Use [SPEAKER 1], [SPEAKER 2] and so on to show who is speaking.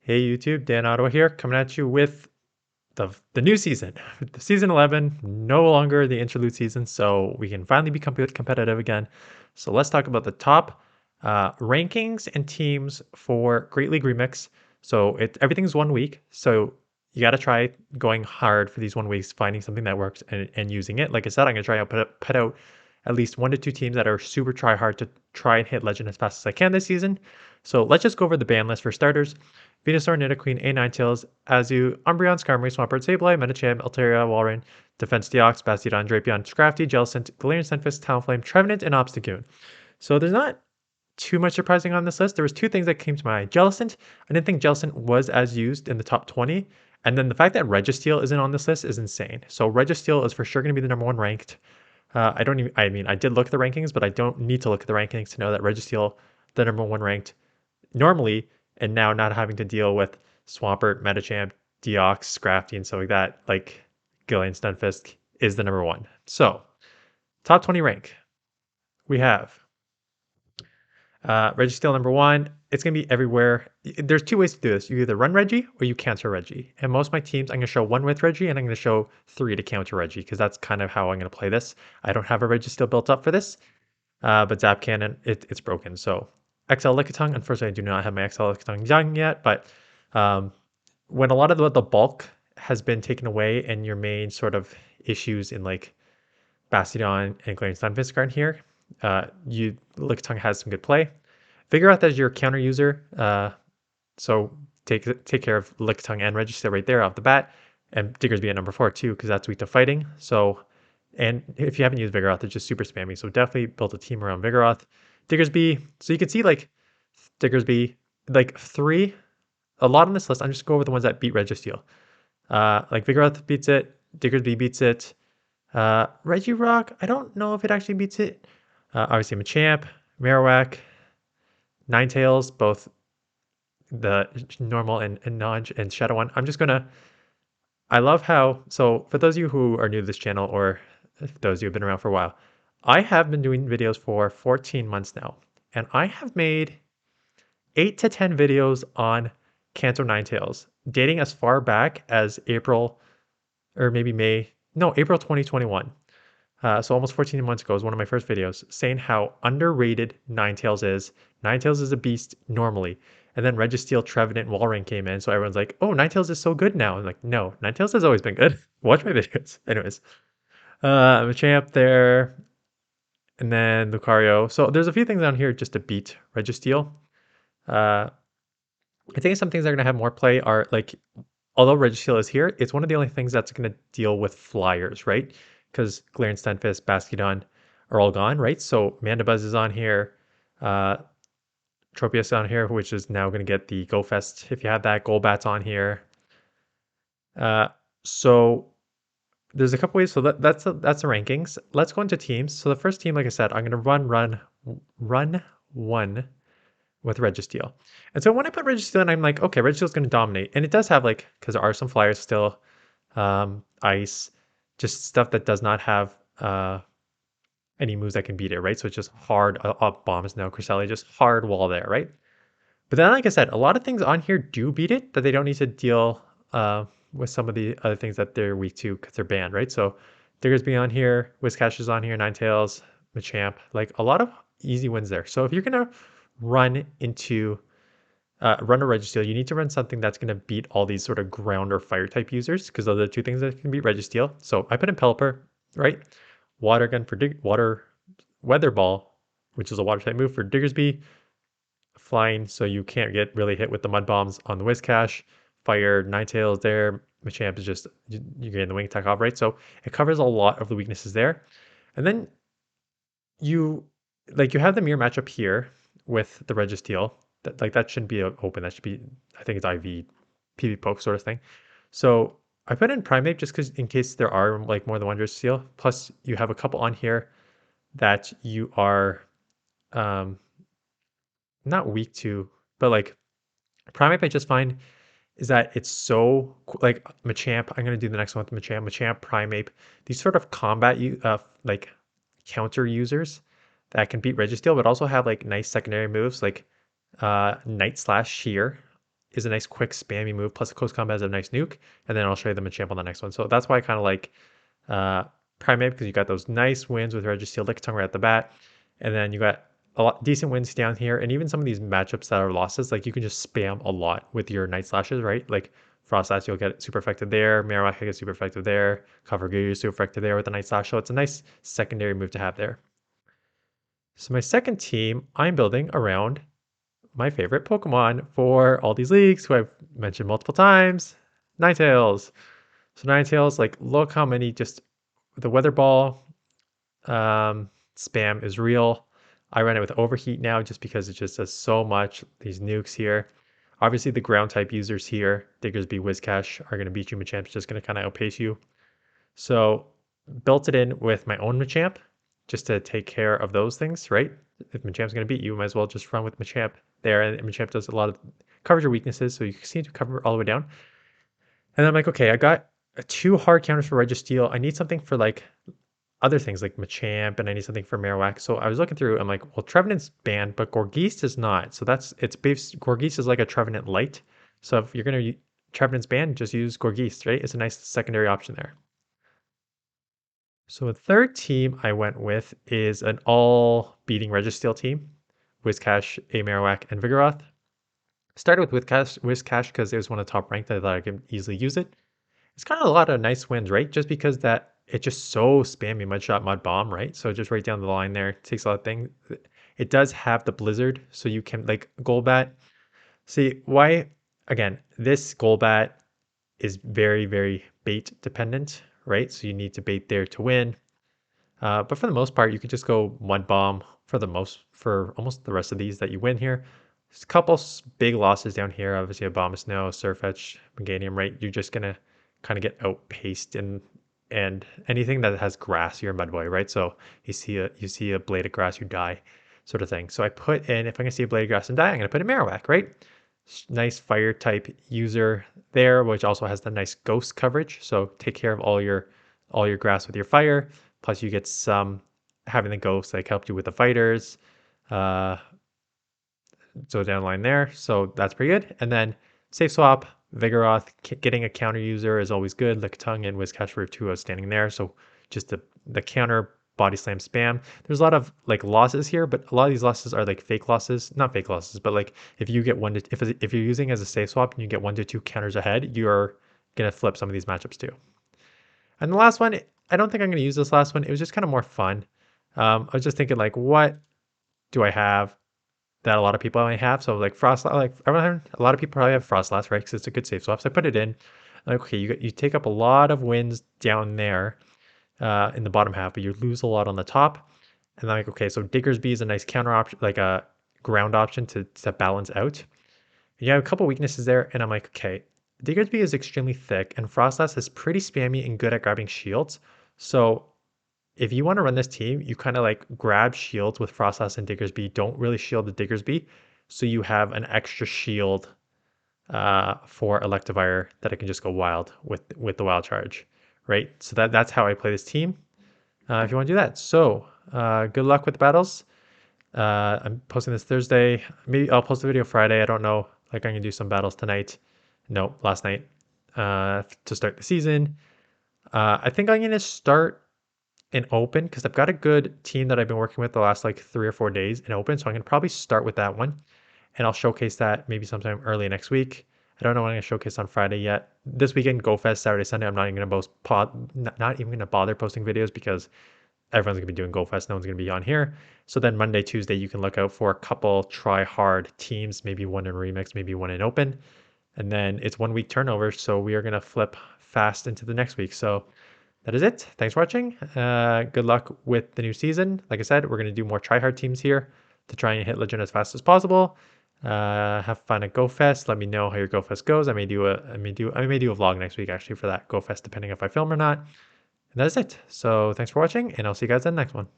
[SPEAKER 1] Hey YouTube, DanOttawa here, coming at you with the new season. The season 11, no longer the interlude season, so we can finally be competitive again. So let's talk about the top rankings and teams for Great League Remix. So everything's 1 week, so you got to try going hard for these 1 weeks, finding something that works and using it. Like I said, I'm gonna try to put out at least 1 to 2 teams that are super try hard to try and hit Legend as fast as I can this season. So let's just go over the ban list for starters. Venusaur, Nidoqueen, A9tails, Azu, Umbreon, Skarmory, Swampert, Sableye, Medicham, Altaria, Walrein, Defense Deox, Bastiodon, Drapion, Scrafty, Jellicent, Galarian Stunfisk, Talonflame, Trevenant, and Obstagoon. So there's not too much surprising on this list. There was two things that came to mind. Jellicent, I didn't think Jellicent was as used in the top 20. And then the fact that Registeel isn't on this list is insane. So Registeel is for sure going to be the #1 ranked. I did look at the rankings, but I don't need to look at the rankings to know that Registeel, the #1 ranked normally, and now not having to deal with Swampert, Medicham, Deox, Scrafty, and stuff like that, like Galarian Stunfisk is the #1. So, top 20 rank. We have Registeel #1. It's going to be everywhere. There's two ways to do this. You either run Reggie or you counter Reggie. And most of my teams, I'm going to show 1 with Reggie and I'm going to show 3 to counter Reggie because that's kind of how I'm going to play this. I don't have a Registeel built up for this, but Zap Cannon, it's broken. So XL Lickitung, unfortunately, I do not have my XL Lickitung young yet, but um, when a lot of the bulk has been taken away and your main sort of issues in like Bastiodon and Galarian Stunfisk aren't here, Lickitung has some good play. Vigoroth as your counter user, so take care of Lickitung and Registeel right there off the bat, and Diggersby at #4 too, because that's weak to fighting. So, and if you haven't used Vigoroth, it's just super spammy. So definitely build a team around Vigoroth. Diggersby, so you can see like Diggersby, like 3, a lot on this list. I'm just going over the ones that beat Registeel. Like Vigoroth beats it, Diggersby beats it. Regirock, I don't know if it actually beats it. Obviously Machamp, Marowak, Ninetales, both the normal and Nodge and Shadow one. I love how, so for those of you who are new to this channel, or if those of you who have been around for a while, I have been doing videos for 14 months now, and I have made 8 to 10 videos on Kanto Ninetales, dating as far back as April, or maybe May, no, April 2021. So almost 14 months ago was one of my first videos saying how underrated Ninetales is. Ninetales is a beast normally. And then Registeel, Trevenant, and Walrein came in. So everyone's like, oh, Ninetales is so good now. I'm like, no, Ninetales has always been good. Watch my videos. Anyways, Machamp there. And then Lucario. So there's a few things on here just to beat Registeel. Uh, I think some things that are going to have more play are like, although Registeel is here, it's one of the only things that's going to deal with flyers, right? Because Galarian Stunfisk, Bastiodon are all gone, right? So Mandibuzz is on here, uh, Tropius on here, which is now going to get the Go Fest if you have that. Golbat's on here. Uh, so there's a couple ways. So that's the rankings. Let's go into teams. So the first team, like I said, I'm going to run one with Registeel. And so when I put Registeel in, I'm like, okay, Registeel's going to dominate. And it does have like, because there are some flyers still, ice, just stuff that does not have any moves that can beat it, right? So it's just hard up bombs now. Cresselia, just hard wall there, right? But then, like I said, a lot of things on here do beat it that they don't need to deal with some of the other things that they're weak to because they're banned, right? So Diggersby on here, Whiscash is on here, Ninetales, Machamp, like a lot of easy wins there. So if you're gonna run into run a Registeel, you need to run something that's going to beat all these sort of ground or fire type users because those are the two things that can beat Registeel. So I put in Pelipper, right? Water Gun for Weather Ball, which is a water type move for Diggersby. Flying, so you can't get really hit with the mud bombs on the Whiscash. Fire, Ninetales there. Machamp is just, you're getting the wing attack off, right? So it covers a lot of the weaknesses there. And then you have the mirror matchup here with the Registeel. That shouldn't be open. That should be, I think it's IV, PVPoke sort of thing. So I put in Primeape just because in case there are like more than one Registeel. Plus you have a couple on here that you are not weak to, but like Primeape I just find is that it's so like Machamp. I'm gonna do the next one with Machamp, Primeape. These sort of combat like counter users that can beat Registeel, but also have like nice secondary moves like Night Slash Shear is a nice quick spammy move, plus close combat is a nice nuke, and then I'll show you the Machamp on the next one. So that's why I kind of like Primate, because you got those nice wins with Registeel Lickitung right at the bat, and then you got a lot decent wins down here, and even some of these matchups that are losses, like you can just spam a lot with your Night Slashes, right? Like Frost Slash, you'll get super effective there. Marowak gets super effective there. Cover Goo, super effective there with the Night Slash. So it's a nice secondary move to have there. So my second team, I'm building around my favorite Pokemon for all these leagues, who I've mentioned multiple times, Ninetales. So Ninetales, like look how many just the Weather Ball spam is real. I run it with Overheat now just because it just does so much. These nukes here. Obviously the ground type users here, Diggersby, Whiscash, are going to beat you. Machamp's just going to kind of outpace you. So built it in with my own Machamp just to take care of those things, right? If Machamp's going to beat you, might as well just run with Machamp there. And Machamp does a lot of coverage or weaknesses, so you seem to cover all the way down. And then I'm like, okay, I got 2 hard counters for Registeel. I need something for like other things like Machamp, and I need something for Marowak. So I was looking through, I'm like, well, Trevenant's banned, but Gourgeist is not. So it's based, Gourgeist is like a Trevenant light. So if you're going to Trevenant's banned, just use Gourgeist, right? It's a nice secondary option there. So a third team I went with is an all beating Registeel team. Whiscash, A Marowak, and Vigoroth. Started with Whiscash because it was one of the top ranked. I thought I could easily use it. It's kind of a lot of nice wins, right? Just because that it's just so spammy, Mud Shot, Mud Bomb, right? So just right down the line there, takes a lot of things. It does have the Blizzard, so you can like Golbat. See why? Again, this Golbat is very, very bait dependent, right? So you need to bait there to win. But for the most part, you could just go Mud Bomb for almost the rest of these that you win here. There's a couple big losses down here. Obviously, Abomasnow, Surfetch, Meganium, right? You're just gonna kind of get outpaced and anything that has grass, you're a Mudboy, right? So you see a blade of grass, you die, sort of thing. So I put in, if I can see a blade of grass and die, I'm gonna put a Marowak, right? Nice fire type user there, which also has the nice ghost coverage. So take care of all your grass with your fire. Plus you get some having the ghost like helped you with the fighters. So down the line there. So that's pretty good. And then safe swap, Vigoroth, getting a counter user is always good. Lickitung and Whiscash were 2 outstanding there. So just the counter body slam spam. There's a lot of like losses here, but a lot of these losses are like fake losses. Not fake losses, but like if you get if you're using as a safe swap and you get 1 to 2 counters ahead, you're gonna flip some of these matchups too. And the last one, I don't think I'm gonna use this last one. It was just kind of more fun. I was just thinking like, what do I have that a lot of people only have? So like Frost, like a lot of people probably have Frostlass, right? Because it's a good safe swap. So I put it in. Like, okay, you take up a lot of wins down there in the bottom half, but you lose a lot on the top. And I'm like, okay, so Diggersby is a nice counter option, like a ground option to balance out. And you have a couple weaknesses there, and I'm like, okay, Diggersby is extremely thick, and Frostlass is pretty spammy and good at grabbing shields. So if you want to run this team, you kind of like grab shields with Frostlass and Diggersby. Don't really shield the Diggersby, so you have an extra shield for Electivire that I can just go wild with the wild charge, right? So that's how I play this team. If you want to do that, so good luck with the battles. I'm posting this Thursday. Maybe I'll post the video Friday. I don't know. Like I'm gonna do some battles tonight. No, last night to start the season. I think I'm gonna start in open because I've got a good team that I've been working with the last like 3 or 4 days in open. So I'm gonna probably start with that one, and I'll showcase that maybe sometime early next week. I don't know when I'm gonna showcase on Friday yet. This weekend, GoFest, Saturday, Sunday. I'm not even not even gonna bother posting videos because everyone's gonna be doing GoFest. No one's gonna be on here. So then Monday, Tuesday, you can look out for a couple try hard teams, maybe one in remix, maybe one in open, and then it's 1 week turnover. So we are gonna flip fast into the next week. So that is it. Thanks for watching. Good luck with the new season. Like I said, we're going to do more tryhard teams here to try and hit legend as fast as possible. Have fun at GoFest. Let me know how your GoFest goes. I may do a vlog next week actually for that GoFest, depending if I film or not. And that's it. So thanks for watching, and I'll see you guys in the next one.